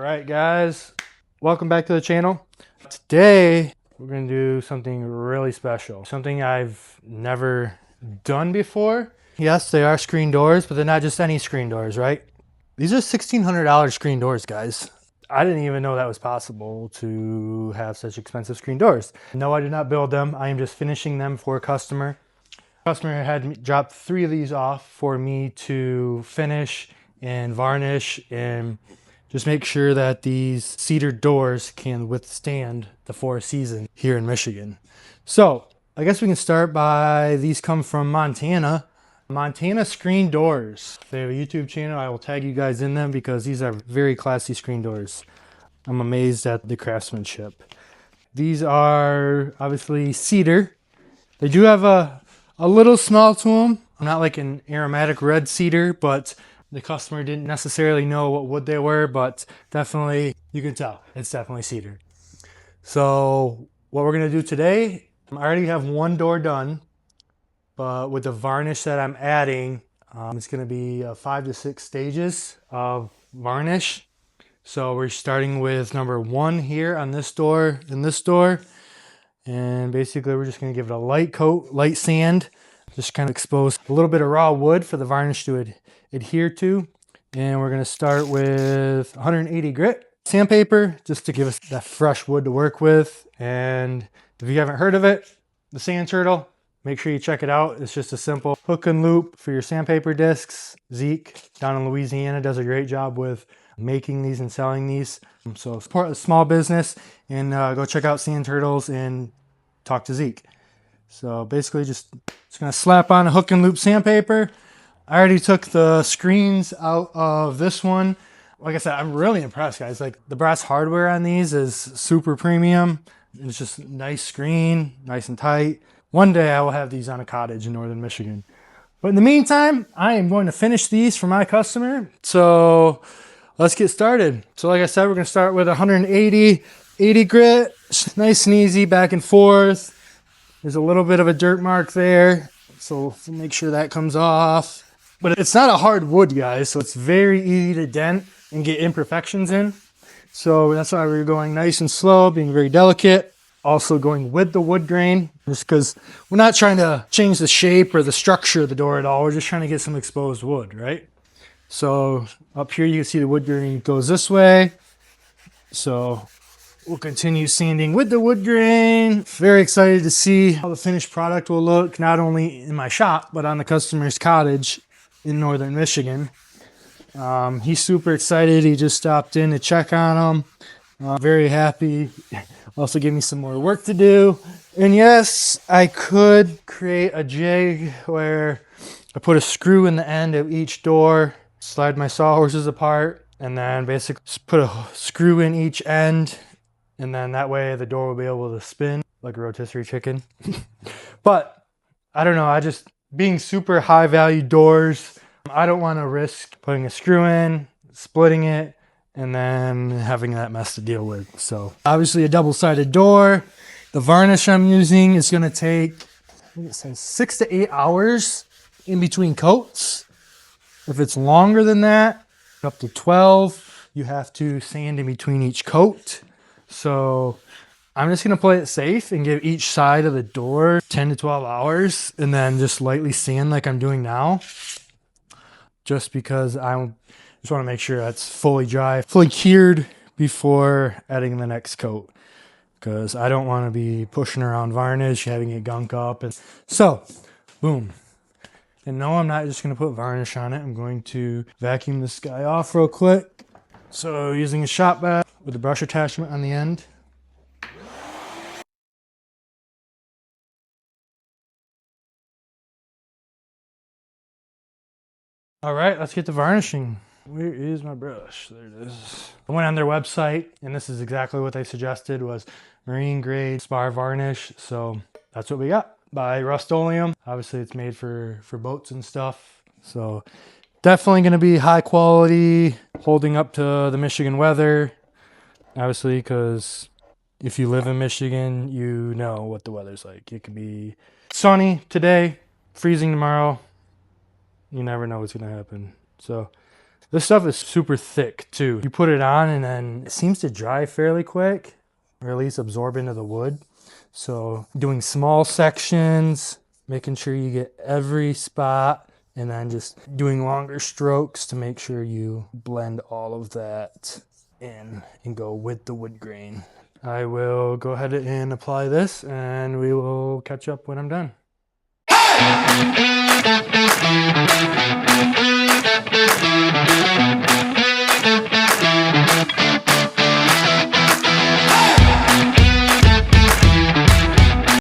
Alright guys, welcome back to the channel. Today we're going to do something really special. Something I've never done before. Yes, they are screen doors, but they're not just any screen doors, right? These are $1,600 screen doors, guys. I didn't even know that was possible to have such expensive screen doors. No, I did not build them. I am just finishing them for a customer. Customer had dropped 3 of these off for me to finish and varnish and just make sure that these cedar doors can withstand the 4 seasons here in Michigan. So I guess we can start by, these come from Montana. Montana Screen Doors. They have a YouTube channel. I will tag you guys in them because these are very classy screen doors. I'm amazed at the craftsmanship. These are obviously cedar. They do have a little smell to them. Not like an aromatic red cedar, but the customer didn't necessarily know what wood they were, but definitely you can tell it's definitely cedar. So what we're gonna do today, I already have one door done, but with the varnish that I'm adding, it's gonna be 5 to 6 stages of varnish. So we're starting with number 1 here on this door and this door. And basically we're just gonna give it a light coat, light sand, just kind of expose a little bit of raw wood for the varnish to adhere to. And we're gonna start with 180 grit sandpaper, just to give us that fresh wood to work with. And if you haven't heard of it, the sand turtle, make sure you check it out. It's just a simple hook and loop for your sandpaper discs. Zeke down in Louisiana does a great job with making these and selling these. So support a small business and go check out sand turtles and talk to Zeke. So basically just gonna slap on a hook and loop sandpaper. I already took the screens out of this one. Like I said, I'm really impressed, guys. Like the brass hardware on these is super premium. It's just nice screen, nice and tight. One day I will have these on a cottage in northern Michigan. But in the meantime, I am going to finish these for my customer. So let's get started. So like I said, we're gonna start with 80 grit, nice and easy, back and forth. There's a little bit of a dirt mark there, so make sure that comes off. But it's not a hard wood, guys, so it's very easy to dent and get imperfections in. So that's why we're going nice and slow, being very delicate. Also going with the wood grain, just because we're not trying to change the shape or the structure of the door at all. We're just trying to get some exposed wood, right? So up here you can see the wood grain goes this way. So we'll continue sanding with the wood grain. Very excited to see how the finished product will look, not only in my shop, but on the customer's cottage in northern Michigan. He's super excited. He just stopped in to check on them. Very happy. Also gave me some more work to do. And yes, I could create a jig where I put a screw in the end of each door, slide my sawhorses apart, and then basically just put a screw in each end. And then that way the door will be able to spin like a rotisserie chicken. But I don't know, being super high value doors, I don't want to risk putting a screw in, splitting it, and then having that mess to deal with. So obviously a double-sided door. The varnish I'm using is going to take, I think it says 6 to 8 hours in between coats. If it's longer than that, up to 12, you have to sand in between each coat. So I'm just going to play it safe and give each side of the door 10 to 12 hours and then just lightly sand like I'm doing now. Just because I just want to make sure that's fully dry, fully cured before adding the next coat. Because I don't want to be pushing around varnish, having it gunk up. And so, boom. And no, I'm not just going to put varnish on it. I'm going to vacuum this guy off real quick. So using a shop vac with a brush attachment on the end. All right, let's get to varnishing. Where is my brush? There it is. I went on their website and this is exactly what they suggested, was marine grade spar varnish. So that's what we got by Rust-Oleum. Obviously it's made for boats and stuff. So definitely gonna be high quality, holding up to the Michigan weather. Obviously, because if you live in Michigan, you know what the weather's like. It can be sunny today, freezing tomorrow. You never know what's gonna happen. So This stuff is super thick too. You put it on and then it seems to dry fairly quick, or at least absorb into the wood. So doing small sections, making sure you get every spot, and then just doing longer strokes to make sure you blend all of that in and go with the wood grain. I will go ahead and apply this and we will catch up when I'm done.